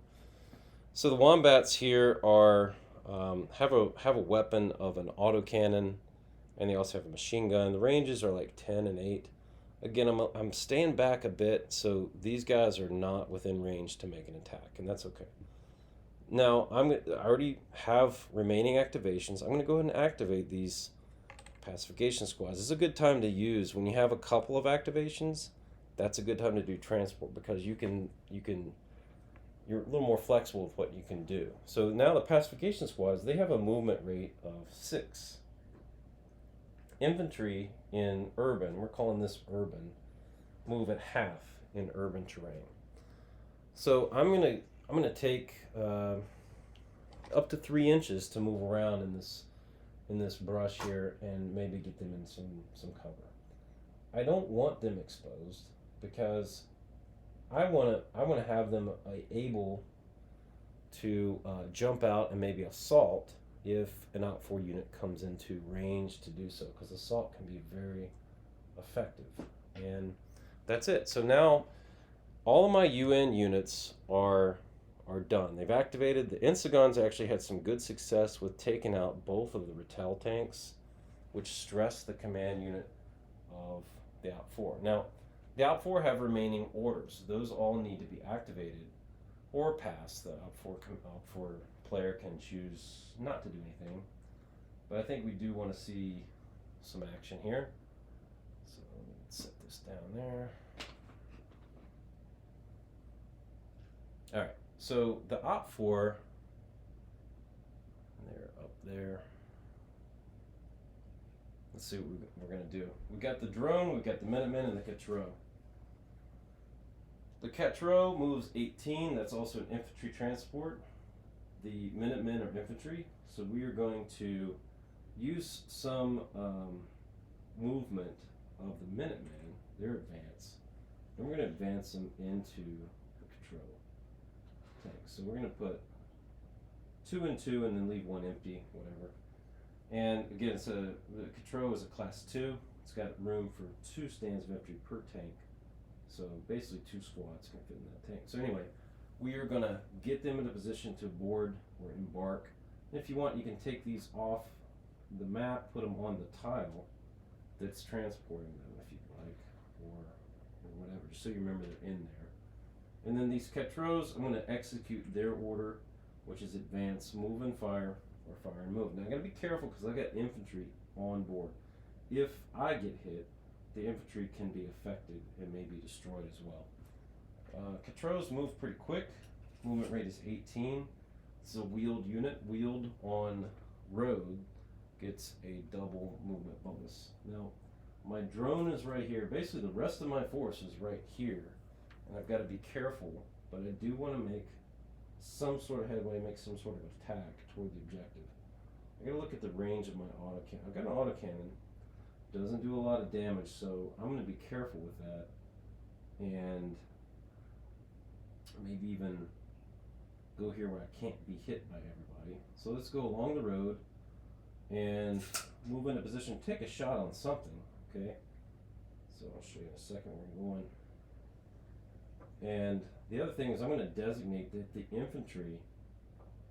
Speaker 1: So the wombats here are have a weapon of an autocannon, and they also have a machine gun. The ranges are like 10 and 8. Again, I'm staying back a bit, so these guys are not within range to make an attack, and that's okay. Now I already have remaining activations. I'm going to go ahead and activate these pacification squads. This is a good time to use when you have a couple of activations. That's a good time to do transport because you're a little more flexible with what you can do. So now the pacification squads, they have a movement rate of 6. Infantry in urban, we're calling this urban, move at half in urban terrain. So I'm gonna take up to 3 inches to move around in this brush here and maybe get them in some cover. I don't want them exposed because I want to have them able to jump out and maybe assault if an OPFOR unit comes into range to do so, because assault can be very effective. And that's it. So now all of my UN units are done. They've activated. The Insagons actually had some good success with taking out both of the Rattel tanks, which stressed the command unit of the OPFOR. Now, the OPFOR have remaining orders. Those all need to be activated or passed. The OPFOR player can choose not to do anything. But I think we do want to see some action here. So let's set this down there. All right. So the OPFOR, they're up there. Let's see what we're going to do. We got the drone, we got the Minutemen, and the Quetreux. The Quetreux moves 18. That's also an infantry transport. The Minutemen are infantry, so we are going to use some movement of the Minutemen, their advance, and we're going to advance them into the Quetreux tanks. So we're going to put 2 and 2 and then leave 1 empty, whatever. And again, the Quetreux is a class 2. It's got room for 2 stands of infantry per tank. So basically 2 squads can fit in that tank. So anyway, we are going to get them into position to board or embark. And if you want, you can take these off the map, put them on the tile that's transporting them if you'd like, or whatever, just so you remember they're in there. And then these Quetreux, I'm going to execute their order, which is advance, move and fire, or fire and move. Now I got to be careful because I got infantry on board. If I get hit, the infantry can be affected and may be destroyed as well. Quetreux move pretty quick. Movement rate is 18. This is a wheeled unit. Wheeled on road gets a double movement bonus. Now, my drone is right here. Basically, the rest of my force is right here. And I've got to be careful, but I do want to make some sort of headway, make some sort of attack toward the objective. I got to look at the range of my autocannon. I've got an autocannon. Doesn't do a lot of damage, so I'm going to be careful with that. And maybe even go here where I can't be hit by everybody. So let's go along the road and move into position, take a shot on something, okay? So I'll show you in a second where I'm going. And the other thing is I'm going to designate that the infantry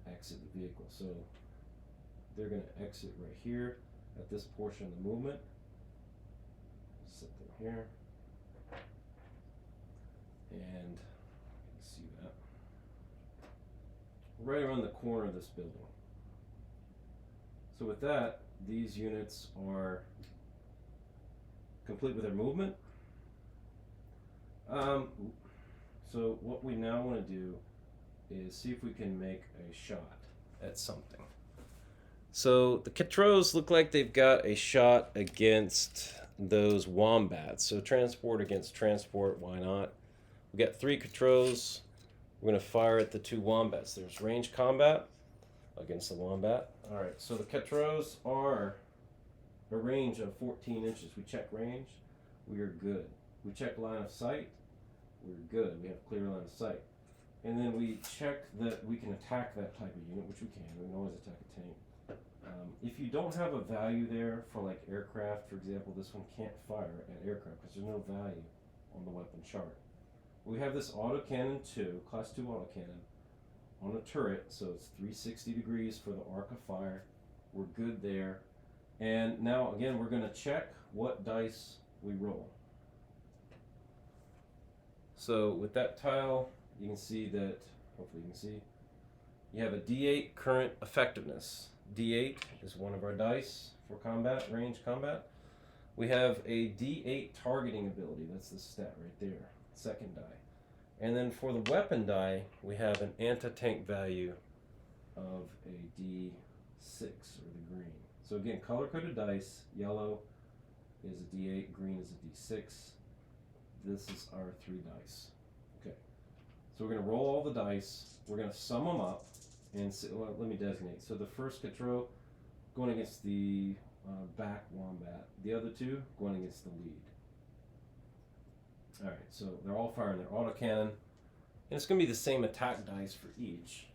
Speaker 1: exit the vehicle. So they're going to exit right here at this portion of the movement. Set them here. And you can see that. Right around the corner of this building. So with that, these units are complete with their movement. So what we now want to do is see if we can make a shot at something. So the Catros look like they've got a shot against those wombats. So transport against transport, why not? We got 3 Catros. We're going to fire at the 2 wombats. There's range combat against the wombat. All right, so the Catros are a range of 14 inches. We check range. We are good. We check line of sight. We're good. We have clear line of sight. And then we check that we can attack that type of unit, which we can. We can always attack a tank. If you don't have a value there for like aircraft, for example, this one can't fire at aircraft because there's no value on the weapon chart. We have this autocannon 2, class 2 autocannon, on a turret, so it's 360 degrees for the arc of fire. We're good there. And now again, we're going to check what dice we roll. So with that tile, you can see that, hopefully you can see, you have a D8 current effectiveness. D8 is one of our dice for combat, range combat. We have a D8 targeting ability, that's the stat right there, second die. And then for the weapon die, we have an anti-tank value of a D6, or the green. So again, color-coded dice, yellow is a D8, green is a D6. This is our 3 dice. Okay, so we're going to roll all the dice, we're going to sum them up, and see, well, let me designate. So the first Catro going against the back wombat, the other 2 going against the lead. Alright, so they're all firing their autocannon, and it's going to be the same attack dice for each.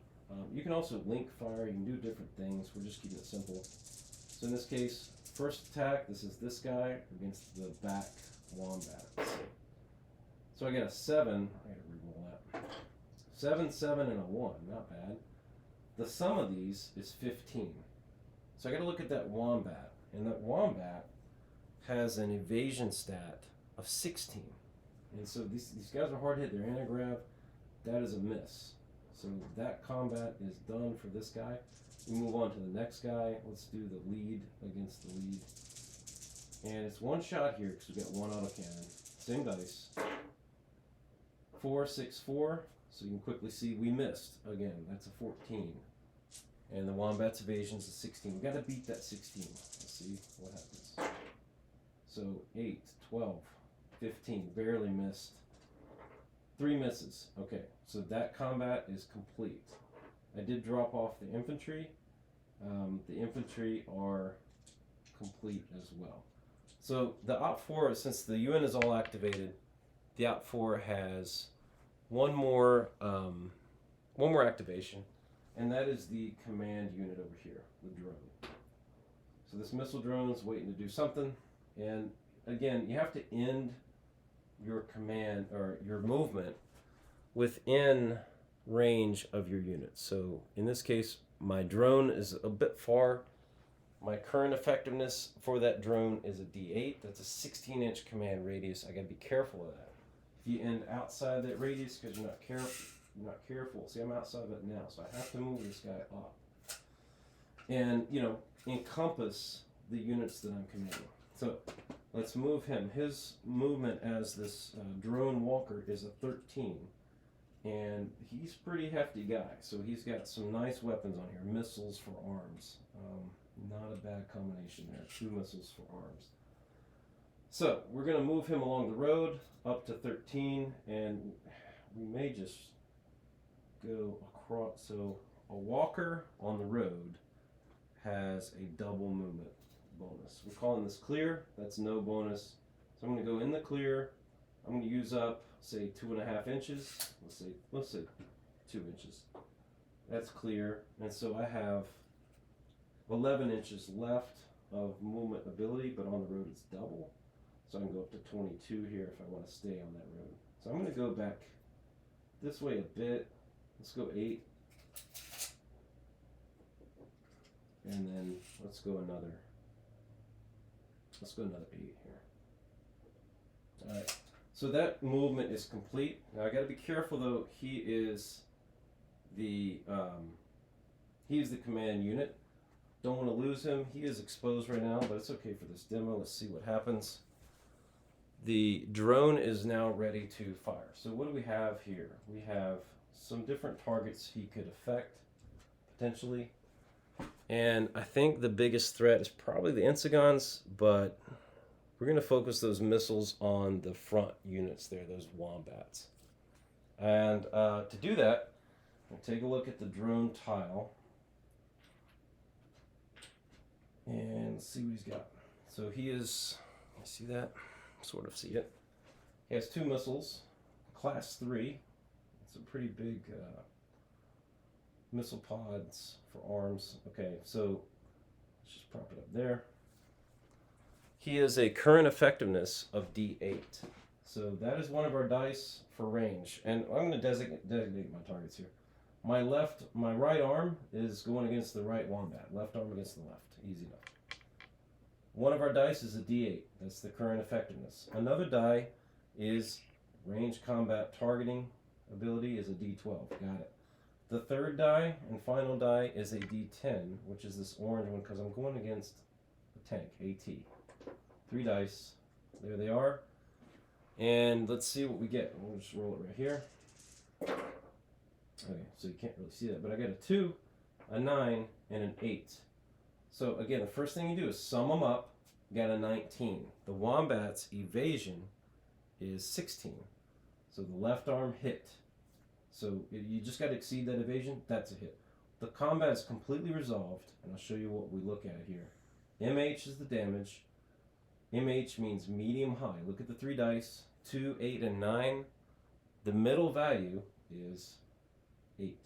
Speaker 1: You can also link fire, you can do different things, we're just keeping it simple. So in this case, first attack, this is this guy against the back wombat. So I got a 7, I gotta re-roll that. 7, 7, and a 1, not bad. The sum of these is 15. So I gotta look at that wombat, and that wombat has an evasion stat of 16. And so these guys are hard hit, they're anti-grav, that is a miss. So that combat is done for this guy. We move on to the next guy. Let's do the lead against the lead. And it's one shot here because we got 1 autocannon. Same dice. 4, 6, 4. So you can quickly see we missed. Again, that's a 14. And the wombat's evasion is a 16. We got to beat that 16. Let's see what happens. So 8, 12, 15. Barely missed. 3 misses. Okay, so that combat is complete. I did drop off the infantry. The infantry are complete as well. So the Op4, since the UN is all activated, the Op4 has one more activation, and that is the command unit over here, the drone. So this missile drone is waiting to do something, and again, you have to end your command or your movement within range of your unit. So in this case, my drone is a bit far. My current effectiveness for that drone is a D8. That's a 16-inch command radius. I gotta be careful of that. If you end outside that radius because you're not careful. See, I'm outside of it now, so I have to move this guy up. And encompass the units that I'm commanding. So let's move him. His movement as this drone walker is a 13. And he's a pretty hefty guy, so he's got some nice weapons on here. Missiles for arms. Not a bad combination there. 2 missiles for arms. So we're going to move him along the road up to 13, and we may just go across. So a walker on the road has a double movement bonus. We're calling this clear. That's no bonus. So I'm going to go in the clear. I'm going to use up, say, 2.5 inches. Let's say 2 inches. That's clear. And so I have 11 inches left of movement ability, but on the road it's double. So I can go up to 22 here if I want to stay on that road. So I'm going to go back this way a bit. Let's go 8. And then let's go another 8 here. All right. So that movement is complete. Now I got to be careful though. He's the command unit. Don't want to lose him. He is exposed right now, but it's okay for this demo. Let's see what happens. The drone is now ready to fire. So what do we have here? We have some different targets he could affect, potentially. And I think the biggest threat is probably the Insegons, but we're going to focus those missiles on the front units there, those wombats. And to do that, we'll take a look at the drone tile. And see what he's got. So he is, you see that? Sort of see it. He has 2 missiles, class 3. It's a pretty big missile pods for arms. Okay, so let's just prop it up there. He is a current effectiveness of D8. So that is one of our dice for range. And I'm going to designate my targets here. My right arm is going against the right wombat. Left arm against the left. Easy enough. One of our dice is a D8. That's the current effectiveness. Another die is range combat targeting ability is a D12. Got it. The third die and final die is a D10, which is this orange one because I'm going against a tank, AT. 3 dice. There they are. And let's see what we get. We'll just roll it right here. Okay, so you can't really see that, but I got a 2, a 9, and an 8. So again, the first thing you do is sum them up. Got a 19. The wombat's evasion is 16. So the left arm hit. So you just got to exceed that evasion. That's a hit. The combat is completely resolved, and I'll show you what we look at here. MH is the damage. MH means medium high. Look at the 3 dice, 2, 8, and 9. The middle value is 8.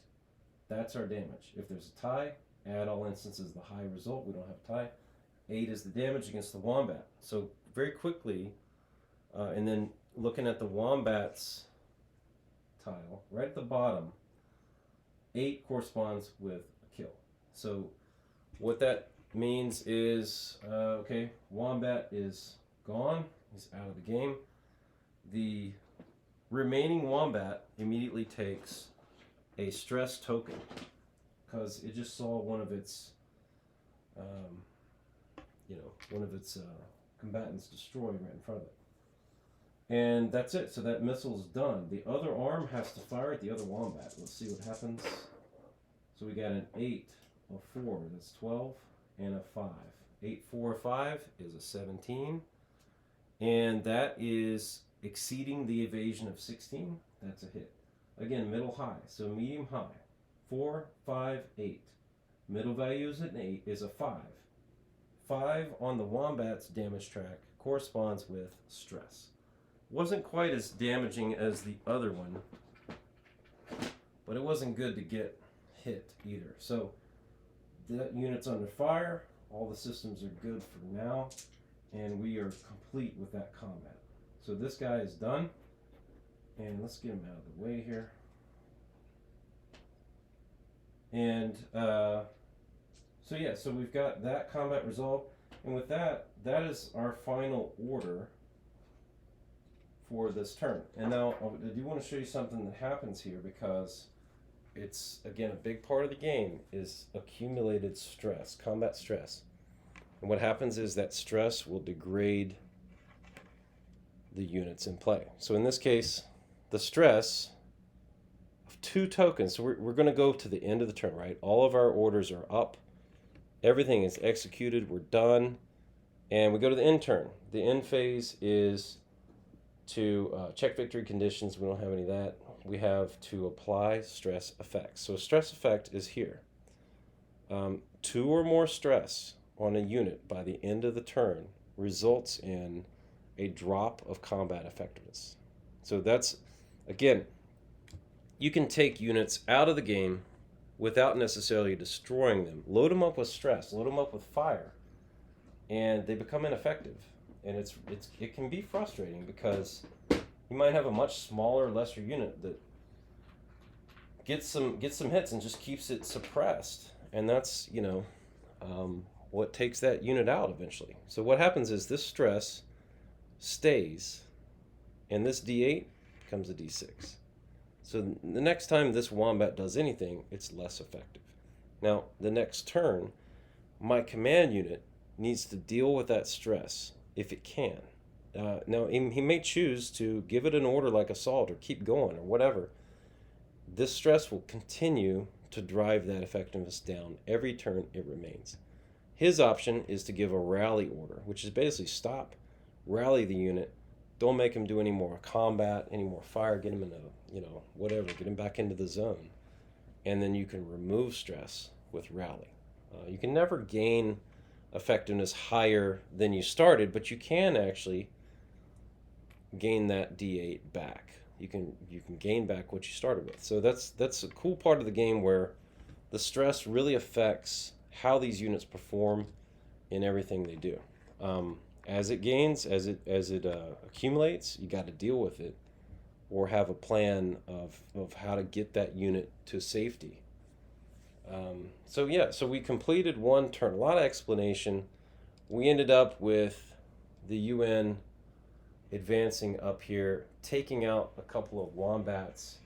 Speaker 1: That's our damage. If there's a tie, add all instances the high result. We don't have a tie. 8 is the damage against the wombat. So very quickly, and then looking at the wombat's tile, right at the bottom, 8 corresponds with a kill. So what that means is, okay, wombat is gone. He's out of the game. The remaining wombat immediately takes a stress token because it just saw one of its combatants destroyed right in front of it. And that's it. So that missile's done. The other arm has to fire at the other wombat. Let's see what happens. So we got an 8, a 4, that's 12, and a 5. 8, 4, 5 is a 17. And that is exceeding the evasion of 16. That's a hit. Again, middle high. So medium high. 4, 5, 8. Middle value is an 8 is a 5. 5 on the wombat's damage track corresponds with stress. Wasn't quite as damaging as the other one, but it wasn't good to get hit either. So that unit's under fire. All the systems are good for now, and we are complete with that combat. So this guy is done, and let's get him out of the way here. And so yeah, so we've got that combat resolved, and with that, that is our final order for this turn. And now I do want to show you something that happens here, because it's, again, a big part of the game is accumulated stress, combat stress. And what happens is that stress will degrade the units in play. So in this case, the stress of 2 tokens, so we're going to go to the end of the turn, right? All of our orders are up. Everything is executed. We're done. And we go to the end turn. The end phase is to check victory conditions. We don't have any of that. We have to apply stress effects. So a stress effect is here. 2 or more stress on a unit by the end of the turn results in a drop of combat effectiveness. So that's, again, you can take units out of the game without necessarily destroying them. Load them up with stress, load them up with fire, and they become ineffective. And it can be frustrating because you might have a much smaller, lesser unit that gets some hits and just keeps it suppressed, and that's what takes that unit out eventually. So what happens is this stress stays, and this D8 becomes a D6. So the next time this wombat does anything, it's less effective. Now, the next turn, my command unit needs to deal with that stress if it can. Now, he may choose to give it an order like assault or keep going or whatever. This stress will continue to drive that effectiveness down every turn it remains. His option is to give a rally order, which is basically stop, rally the unit, don't make him do any more combat, any more fire, get him in whatever, get him back into the zone. And then you can remove stress with rally. You can never gain effectiveness higher than you started, but you can actually gain that D8 back. You can gain back what you started with. So that's a cool part of the game where the stress really affects how these units perform in everything they do. As it gains, as it accumulates, you got to deal with it, or have a plan of how to get that unit to safety. So we completed one turn. A lot of explanation. We ended up with the UN advancing up here, taking out a couple of wombats.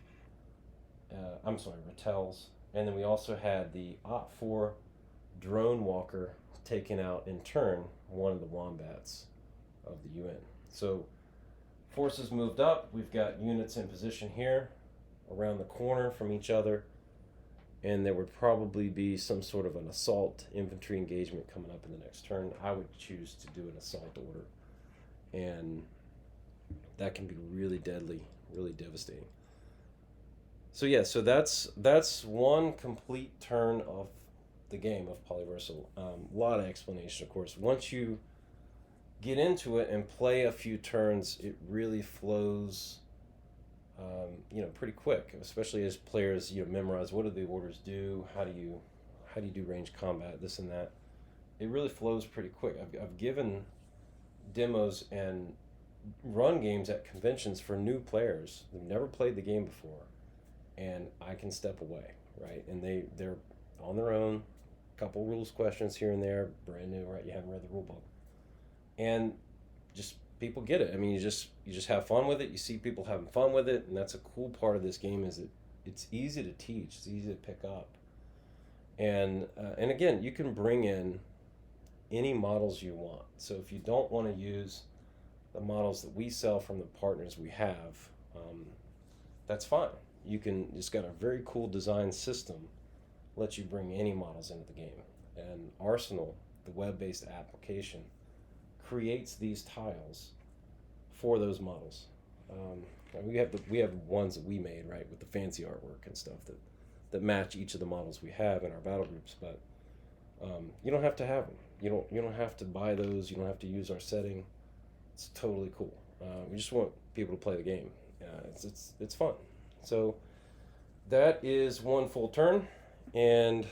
Speaker 1: Ratels, and then we also had the OPT-4 drone walker taken out in turn one of the wombats of the UN. So forces moved up. We've got units in position here around the corner from each other, and there would probably be some sort of an assault infantry engagement coming up in the next turn. I would choose to do an assault order, and that can be really deadly, really devastating. So yeah, so that's one complete turn of the game of Polyversal. A lot of explanation, of course. Once you get into it and play a few turns, it really flows, pretty quick. Especially as players, memorize what do the orders do, how do you do range combat, this and that. It really flows pretty quick. I've given demos and run games at conventions for new players who've never played the game before, and I can step away, right? And they're on their own. Couple rules questions here and there, brand new, right? You haven't read the rule book, and just people get it. I mean, you just have fun with it. You see people having fun with it, and that's a cool part of this game. Is it's easy to teach, it's easy to pick up, and again, you can bring in any models you want. So if you don't want to use the models that we sell from the partners we have, that's fine. You can. It's got a very cool design system. Lets you bring any models into the game. And Arsenal, the web-based application, creates these tiles for those models. We have ones that we made, right, with the fancy artwork and stuff that match each of the models we have in our battle groups. But you don't have to have them. You don't have to buy those. You don't have to use our setting. It's totally cool. We just want people to play the game. It's fun. So that is one full turn. And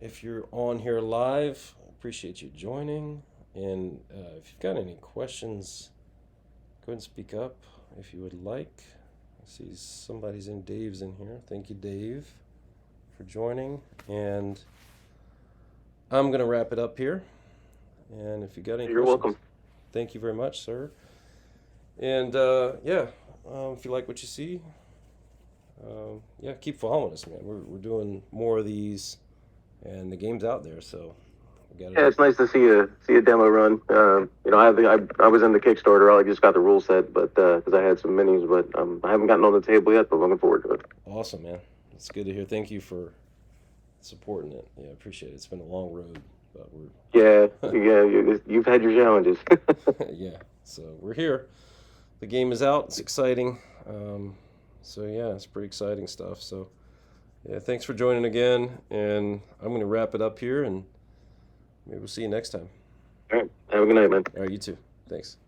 Speaker 1: if you're on here live, I appreciate you joining. And if you've got any questions, go ahead and speak up if you would like. I see Dave's in here. Thank you, Dave, for joining. And I'm going to wrap it up here. And if you got any
Speaker 2: You're
Speaker 1: questions,
Speaker 2: welcome.
Speaker 1: Thank you very much, sir. And if you like what you see, keep following us, man. We're doing more of these, and the game's out there, so we got.
Speaker 2: Yeah, it's nice to see a demo run. I was in the Kickstarter. I just got the rule set, but because I had some minis, but I haven't gotten on the table yet. But looking forward to it.
Speaker 1: Awesome, man. It's good to hear. Thank you for supporting it. Yeah, appreciate it. It's been a long road, but
Speaker 2: you've had your challenges.
Speaker 1: Yeah, so we're here. The game is out. It's exciting. So yeah, it's pretty exciting stuff. So yeah, thanks for joining again, and I'm going to wrap it up here, and maybe we'll see you next time.
Speaker 2: All right, have a good night, man.
Speaker 1: All right, you too. Thanks.